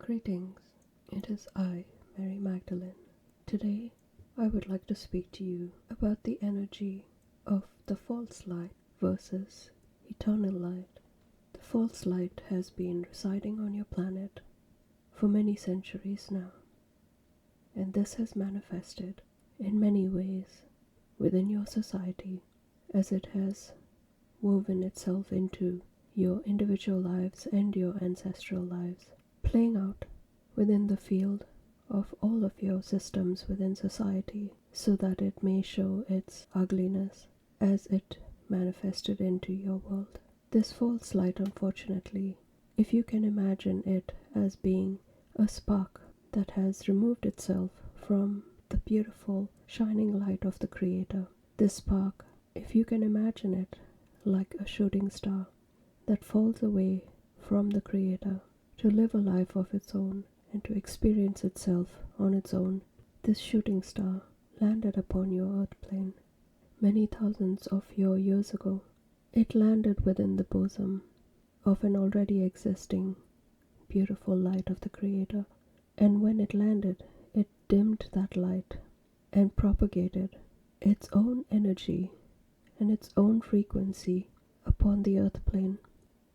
Greetings, it is I, Mary Magdalene. Today, I would like to speak to you about the energy of the false light versus eternal light. The false light has been residing on your planet for many centuries now, and this has manifested in many ways within your society as it has woven itself into your individual lives and your ancestral lives, playing out within the field of all of your systems within society so that it may show its ugliness as it manifested into your world. This false light, unfortunately, if you can imagine it as being a spark that has removed itself from the beautiful shining light of the Creator, this spark, if you can imagine it like a shooting star that falls away from the Creator to live a life of its own and to experience itself on its own, this shooting star landed upon your earth plane many thousands of your years ago. It landed within the bosom of an already existing beautiful light of the Creator, and when it landed, it dimmed that light and propagated its own energy and its own frequency upon the earth plane.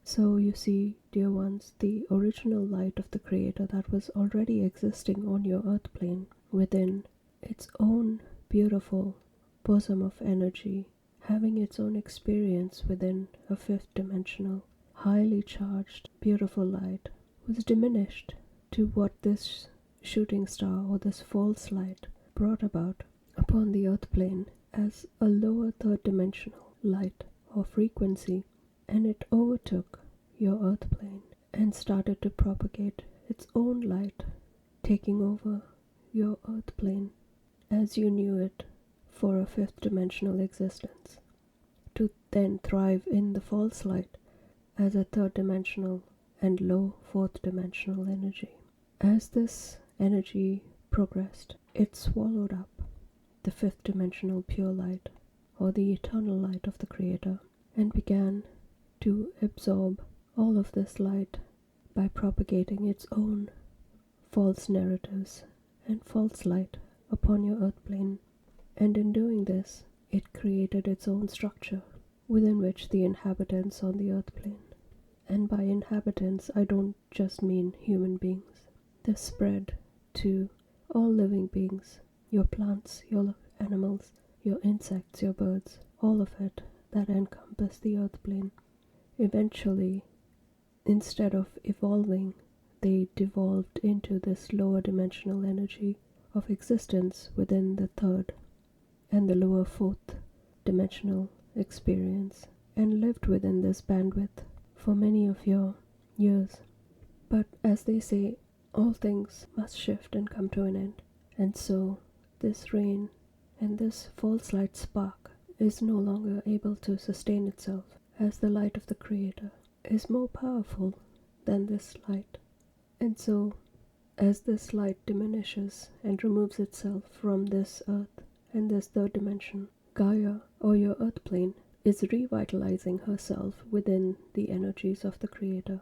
So you see, dear ones, the original light of the Creator that was already existing on your earth plane within its own beautiful bosom of energy, having its own experience within a fifth dimensional, highly charged, beautiful light, was diminished to what this shooting star or this false light brought about upon the earth plane as a lower third dimensional light or frequency, and it overtook your earth plane and started to propagate its own light, taking over your earth plane as you knew it for a fifth dimensional existence, to then thrive in the false light as a third dimensional and low fourth dimensional energy. As this energy progressed, it swallowed up the fifth dimensional pure light or the eternal light of the Creator and began to absorb all of this light by propagating its own false narratives and false light upon your earth plane. And in doing this, it created its own structure within which the inhabitants on the earth plane, and by inhabitants I don't just mean human beings, this spread to all living beings, your plants, your animals, your insects, your birds, all of it that encompass the earth plane. Eventually, instead of evolving, they devolved into this lower dimensional energy of existence within the third and the lower fourth dimensional experience, and lived within this bandwidth for many of your years. But as they say, all things must shift and come to an end, and so this rain and this false light spark is no longer able to sustain itself, as the light of the Creator is more powerful than this light. And so, as this light diminishes and removes itself from this earth and this third dimension, Gaia, or your earth plane, is revitalizing herself within the energies of the Creator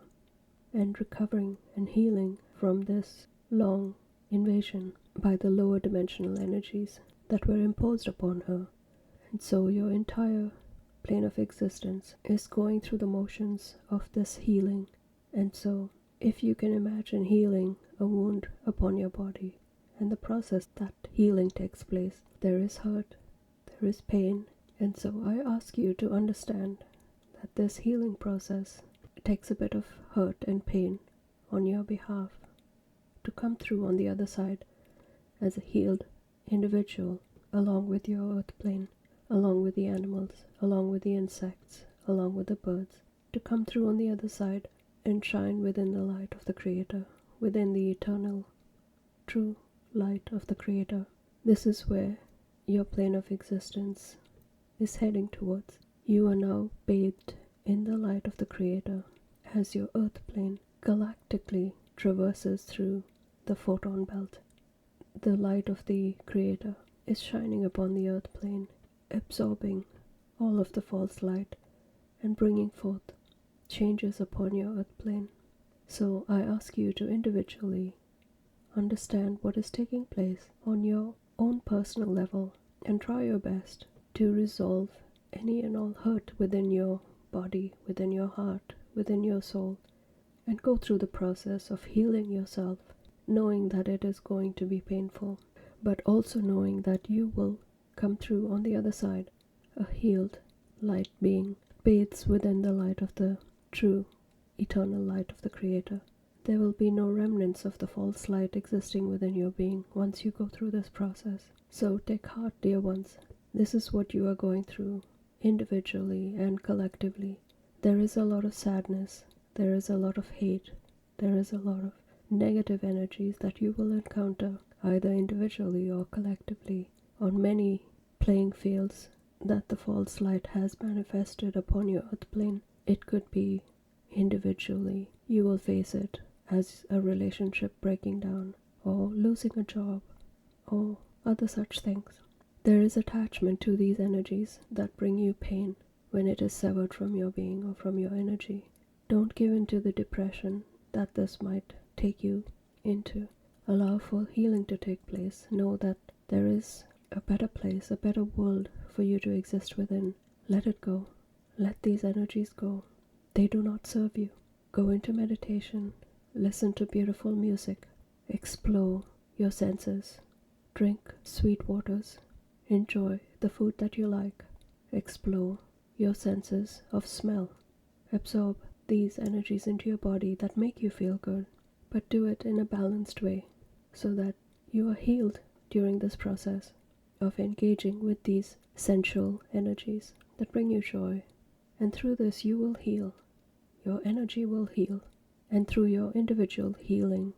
and recovering and healing from this long invasion by the lower dimensional energies that were imposed upon her. And so your entire plane of existence is going through the motions of this healing. And so if you can imagine healing a wound upon your body and the process that healing takes place, there is hurt, there is pain, and so I ask you to understand that this healing process takes a bit of hurt and pain on your behalf to come through on the other side as a healed individual, along with your earth plane, along with the animals, along with the insects, along with the birds, to come through on the other side and shine within the light of the Creator, within the eternal, true light of the Creator. This is where your plane of existence is heading towards. You are now bathed in the light of the Creator as your earth plane galactically traverses through the photon belt. The light of the Creator is shining upon the earth plane, absorbing all of the false light and bringing forth changes upon your earth plane So I ask you to individually understand what is taking place on your own personal level and try your best to resolve any and all hurt within your body, within your heart, within your soul, and go through the process of healing yourself, knowing that it is going to be painful, but also knowing that you will come through on the other side, a healed light being, bathes within the light of the true, eternal light of the Creator. There will be no remnants of the false light existing within your being once you go through this process. So take heart, dear ones. This is what you are going through, individually and collectively. There is a lot of sadness, there is a lot of hate, there is a lot of negative energies that you will encounter, either individually or collectively, on many playing fields that the false light has manifested upon your earth plane. It could be individually, you will face it as a relationship breaking down, or losing a job, or other such things. There is attachment to these energies that bring you pain when it is severed from your being or from your energy. Don't give in to the depression that this might take you into. Allow for healing to take place. Know that there is a better place, a better world for you to exist within. Let it go. Let these energies go. They do not serve you. Go into meditation. Listen to beautiful music. Explore your senses. Drink sweet waters. Enjoy the food that you like. Explore your senses of smell. Absorb these energies into your body that make you feel good, but do it in a balanced way so that you are healed during this process of engaging with these sensual energies that bring you joy. And through this you will heal. Your energy will heal. And through your individual healing,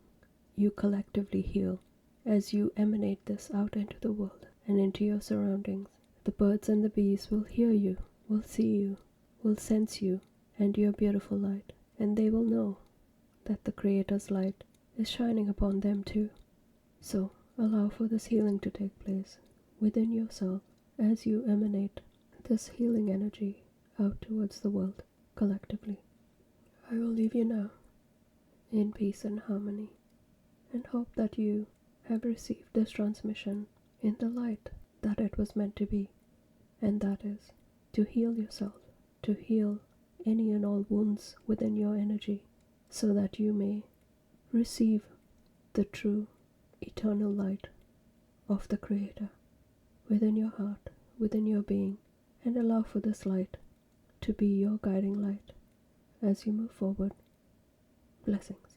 you collectively heal as you emanate this out into the world and into your surroundings. The birds and the bees will hear you, will see you, will sense you and your beautiful light, and they will know that the Creator's light is shining upon them too. So allow for this healing to take place within yourself as you emanate this healing energy out towards the world collectively. I will leave you now in peace and harmony, and hope that you have received this transmission in the light that it was meant to be, and that is to heal yourself, to heal any and all wounds within your energy, so that you may receive the true eternal light of the Creator within your heart, within your being, and allow for this light to be your guiding light as you move forward. Blessings.